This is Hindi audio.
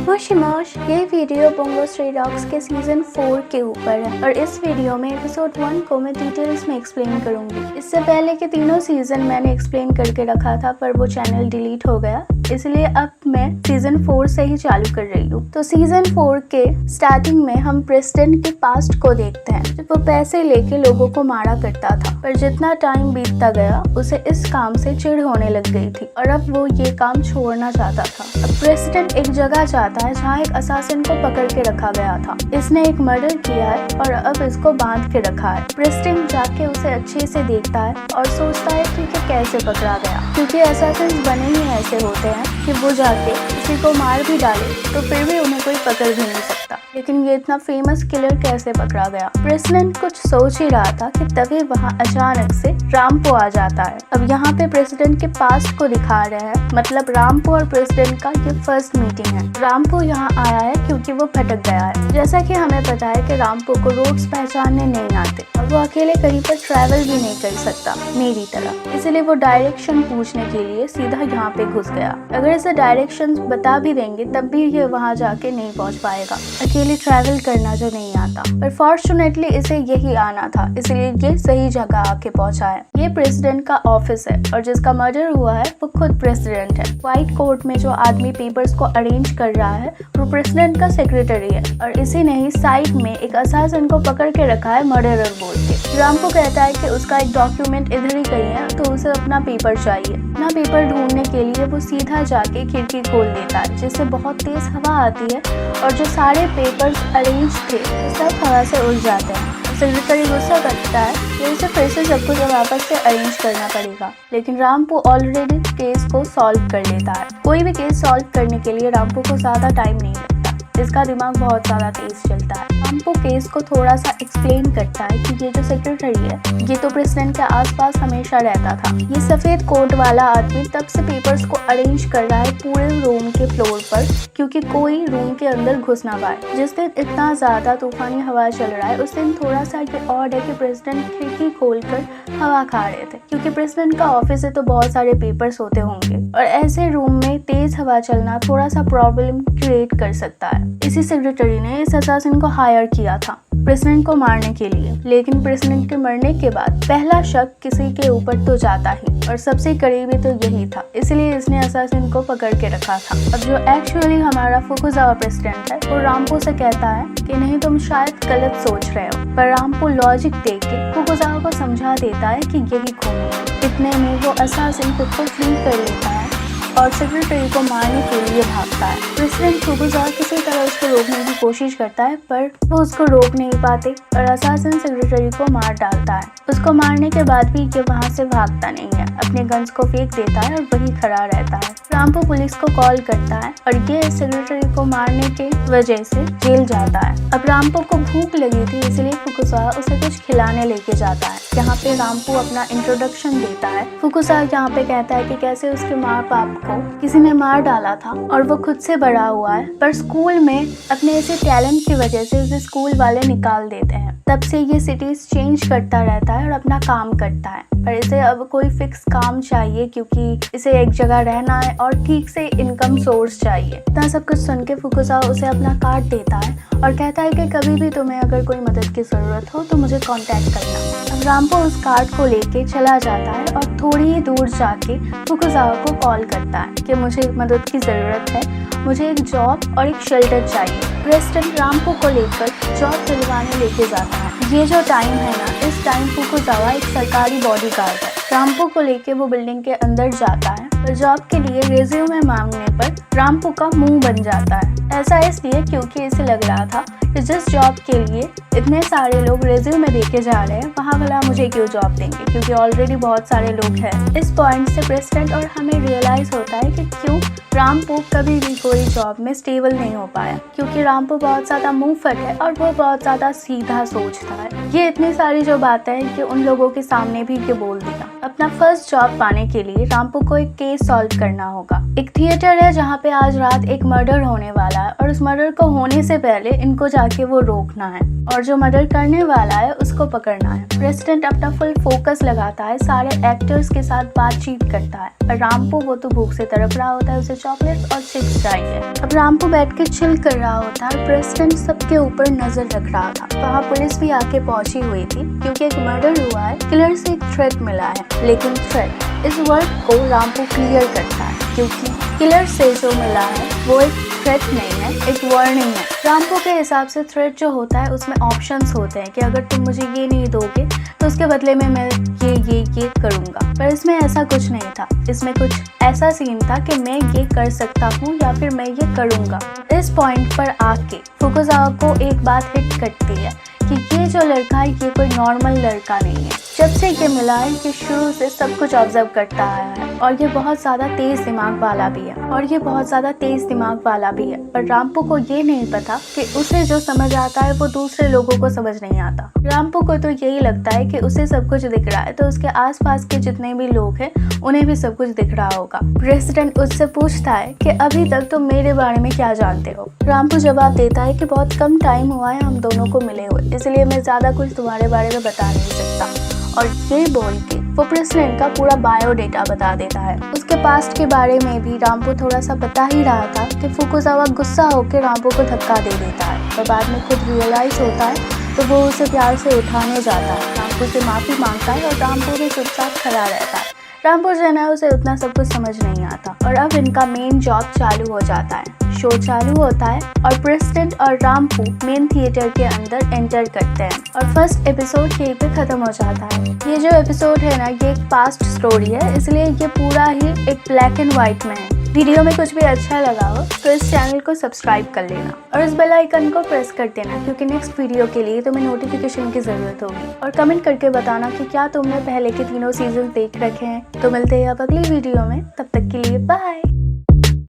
मोश ये वीडियो बोंगो स्ट्रे डॉग्स के सीजन 4 के ऊपर है और इस वीडियो में एपिसोड 1 को मैं डिटेल्स में एक्सप्लेन करूंगी। इससे पहले के तीनों सीजन मैंने एक्सप्लेन करके रखा था पर वो चैनल डिलीट हो गया, इसलिए अब मैं सीजन 4 से ही चालू कर रही हूँ। तो सीजन 4 के स्टार्टिंग में हम प्रेसिडेंट के पास्ट को देखते हैं जब वो पैसे लेके लोगों को मारा करता था, पर जितना टाइम बीतता गया उसे इस काम से चिढ़ होने लग गई थी और अब वो ये काम छोड़ना चाहता था। अब प्रेसिडेंट एक जगह जाता है जहाँ एक असासिन को पकड़ के रखा गया था। इसने एक मर्डर किया है और अब इसको बांध के रखा है। प्रेसिडेंट जाके उसे अच्छे से देखता है और सोचता है कि ये कैसे पकड़ा गया, क्योंकि असासिन बने ही ऐसे होते हैं कि वो जाके किसी को मार भी डाले तो फिर भी उन्हें कोई पकड़ भी नहीं सकता। लेकिन ये इतना फेमस किलर कैसे पकड़ा गया? प्रेसिडेंट कुछ सोच ही रहा था कि तभी वहाँ अचानक से रामपो आ जाता है। अब यहाँ पे प्रेसिडेंट के पास्ट को दिखा रहे हैं, मतलब रामपो और प्रेसिडेंट का ये फर्स्ट मीटिंग है। रामपो यहाँ आया है क्योंकि वो भटक गया है। जैसा कि हमें पता है कि रामपो को रोड्स पहचानने नहीं आते और वो अकेले कहीं पर ट्रैवल भी नहीं कर सकता मेरी तरह, इसलिए वो डायरेक्शन पूछने के लिए सीधा यहाँ पे घुस गया। अगर इसे डायरेक्शन बता भी देंगे तब भी ये वहाँ जाके नहीं पहुँच पाएगा, अकेले ट्रैवल करना जो नहीं आता। पर फॉर्चुनेटली इसे यही आना था, इसलिए ये सही जगह आके पहुँचा है। ये प्रेसिडेंट का ऑफिस है और जिसका मर्डर हुआ है वो खुद प्रेसिडेंट है। व्हाइट कोर्ट में जो आदमी पेपर्स को अरेंज कर रहा है वो प्रेसिडेंट का सेक्रेटरी है और इसी ने ही साइड में एक असासिन को पकड़ के रखा है मर्डरर बोल के। रामपो कहता है कि उसका एक डॉक्यूमेंट इधर ही कहीं है तो उसे अपना पेपर चाहिए। अपना पेपर ढूंढने के लिए वो सीधा जाके खिड़की खोल देता है जिससे बहुत तेज हवा आती है और जो सारे पेपर्स अरेंज थे सब हवा से उड़ जाते हैं। सेक्रेटरी गुस्सा करता है कि उसे फिर से सब कुछ वापस से अरेंज करना पड़ेगा, लेकिन रामपो ऑलरेडी केस को सॉल्व कर लेता है। कोई भी केस सॉल्व करने के लिए रामपो को ज़्यादा टाइम नहीं लगता, इसका दिमाग बहुत ज़्यादा तेज चलता है। रामपो केस को थोड़ा सा एक्सप्लेन करता है कि ये जो सेक्रेटरी है ये तो प्रेसिडेंट के आसपास हमेशा रहता था। ये सफ़ेद कोट वाला आदमी तब से पेपर्स को अरेंज कर रहा है पूरे रूम के फ्लोर पर, क्योंकि कोई रूम के अंदर घुस ना पाए। जिस दिन इतना ज़्यादा तूफानी हवा चल रहा है उस दिन थोड़ा सा ये ऑड है कि प्रेसिडेंट खिड़की खोलकर हवा खा रहे थे, क्योंकि प्रेसिडेंट का ऑफिस है तो बहुत सारे पेपर्स होते होंगे और ऐसे रूम में तेज हवा चलना थोड़ा सा प्रॉब्लम क्रिएट कर सकता है। इसी सेक्रेटरी ने इस असासिन को हायर किया था प्रेसिडेंट को मारने के लिए, लेकिन प्रेसिडेंट के मरने के बाद पहला शक किसी के ऊपर तो जाता ही और सबसे करीबी तो यही था, इसलिए इसने असासिन को पकड़ के रखा था। अब जो एक्चुअली हमारा फुकुजावा प्रेसिडेंट है वो रामपो से कहता है कि नहीं तुम शायद गलत सोच रहे हो, पर रामपो लॉजिक देख के फुकुजावा को समझा देता है कि यही खून है। इतने में वो असासिन खुद को फ्री कर लेता है और सेक्रेटरी को मारने के लिए भागता है। प्रेसिडेंट फुकुजावा किसी तरह उसको रोकने की कोशिश करता है पर वो उसको रोक नहीं पाते और असासिन सेक्रेटरी को मार डालता है। उसको मारने के बाद भी ये वहाँ से भागता नहीं है, अपने गन्स को फेंक देता है और वहीं खड़ा रहता है। रामपो पुलिस को कॉल करता है और ये सेक्रेटरी को मारने के वजह से जेल जाता है। अब रामपो को भूख लगी थी इसलिए फुकुजावा उसे कुछ खिलाने लेके जाता है। यहाँ पे रामपो अपना इंट्रोडक्शन देता है। फुकुजावा यहाँ पे कहता है कि कैसे उसके माँ बाप को किसी ने मार डाला था और वो खुद से बड़ा हुआ है, पर स्कूल में अपने ऐसे टैलेंट की वजह से उसे स्कूल वाले निकाल देते हैं। तब से ये सिटीज चेंज करता रहता है और अपना काम करता है, पर इसे अब कोई फिक्स काम चाहिए क्योंकि इसे एक जगह रहना है और ठीक से इनकम सोर्स चाहिए। इतना सब कुछ सुन के फुकुजावा उसे अपना कार्ड देता है और कहता है कि कभी भी तुम्हें अगर कोई मदद की ज़रूरत हो तो मुझे कांटेक्ट करना। अब रामपो उस कार्ड को लेके चला जाता है और थोड़ी ही दूर जाके फुकुजावा को कॉल करता है कि मुझे मदद की ज़रूरत है, मुझे एक जॉब और एक शेल्टर चाहिए। प्रेसिडेंट रामपो को लेकर जॉब दिलवाने लेके जाता है। ये जो टाइम है ना, इस टाइम फुकुजावा एक सरकारी बॉडीगार्ड है। रामपो को लेके वो बिल्डिंग के अंदर जाता है और जॉब के लिए रिज्यूमे मांगने पर रामपो का मुंह बन जाता है। ऐसा इसलिए क्योंकि इसे लग रहा था कि जिस जॉब के लिए इतने सारे लोग रिज्यूमे देके जा रहे हैं वहाँ वाला मुझे क्यों जॉब देंगे, क्योंकि ऑलरेडी बहुत सारे लोग हैं। इस पॉइंट से प्रेसिडेंट और हमें रियलाइज होता है कि क्यों रामपो कभी भी कोई जॉब में स्टेबल नहीं हो पाया, क्योंकि रामपो बहुत ज़्यादा मुंहफट है और वो बहुत ज़्यादा सीधा सोचता है। ये इतनी सारी जो बातें हैं कि उन लोगों के सामने भी ये बोल दिया। अपना फर्स्ट जॉब पाने के लिए रामपो को एक केस सॉल्व करना होगा। एक थिएटर है जहाँ पे आज रात एक मर्डर होने वाला गया है और उस मर्डर को होने से पहले इनको जाके वो रोकना है और जो मर्डर करने वाला है उसको पकड़ना है। प्रेसिडेंट अपना फुल फोकस लगाता है, सारे एक्टर्स के साथ बातचीत करता है और रामपू वो तो भूख से तड़प रहा होता है, उसे चॉकलेट्स और चिप्स चाहिए। अब रामपू बैठ के चिल कर रहा होता है। प्रेसिडेंट सबके ऊपर नजर रख रहा था। वहाँ पुलिस भी आके पहुंची हुई थी क्योंकि एक मर्डर हुआ है, किलर से एक थ्रेट मिला है। लेकिन थ्रेट इस वर्ड को रामपू क्लियर करता है क्योंकि किलर से जो मिला है वो एक थ्रेट नहीं है, एक वार्निंग है। रामपू के हिसाब से थ्रेट जो होता है उसमें ऑप्शंस होते हैं कि अगर तुम मुझे ये नहीं दोगे तो उसके बदले में मैं ये करूँगा, पर इसमें ऐसा कुछ नहीं था। इसमें कुछ ऐसा सीन था कि मैं ये कर सकता हूँ या फिर मैं ये करूँगा। इस पॉइंट पर आके फुकुजावा को एक बात हिट करती है कि ये जो लड़का है ये कोई नॉर्मल लड़का नहीं है। जब से ये मिला है ये शुरू से सब कुछ ऑब्जर्व करता आया है और ये बहुत ज़्यादा तेज दिमाग वाला भी है पर रामपू को ये नहीं पता कि उसे जो समझ आता है वो दूसरे लोगों को समझ नहीं आता। रामपू को तो यही लगता है कि उसे सब कुछ दिख रहा है तो उसके आसपास के जितने भी लोग हैं उन्हें भी सब कुछ दिख रहा होगा। प्रेसिडेंट उससे पूछता है कि अभी तक तुम मेरे बारे में क्या जानते हो। रामपू जवाब देता है कि बहुत कम टाइम हुआ है हम दोनों को मिले हुए, इसलिए मैं ज़्यादा कुछ तुम्हारे बारे में बता नहीं सकता। और ये बोल के वो प्रेसिडेंट का पूरा बायोडेटा बता देता है। उसके पास्ट के बारे में भी रामपू थोड़ा सा बता ही रहा था कि फुकुजावा गुस्सा होकर रामपू को धक्का दे देता है और बाद में खुद रियलाइज होता है तो वो उसे प्यार से उठाने जाता है। रामपू से माफ़ी मांगता है और रामपू भी चुपचाप खड़ा रहता है। रामपू जो है उसे उतना सब कुछ समझ नहीं आता और अब इनका मेन जॉब चालू हो जाता है। शो चालू होता है और प्रेसिडेंट और रामपू मेन थिएटर के अंदर एंटर करते हैं और फर्स्ट एपिसोड यहीं पे खत्म हो जाता है। ये जो एपिसोड है ना ये एक पास्ट स्टोरी है, इसलिए ये पूरा ही एक ब्लैक एंड व्हाइट में है। वीडियो में कुछ भी अच्छा लगा हो तो इस चैनल को सब्सक्राइब कर लेना और इस बेल आइकन को प्रेस कर देना क्योंकि नेक्स्ट वीडियो के लिए तुम्हें नोटिफिकेशन की ज़रूरत होगी। और कमेंट करके बताना कि क्या तुमने पहले के तीनों सीजन देख रखे हैं। तो मिलते हैं अब अगली वीडियो में, तब तक के लिए बाय।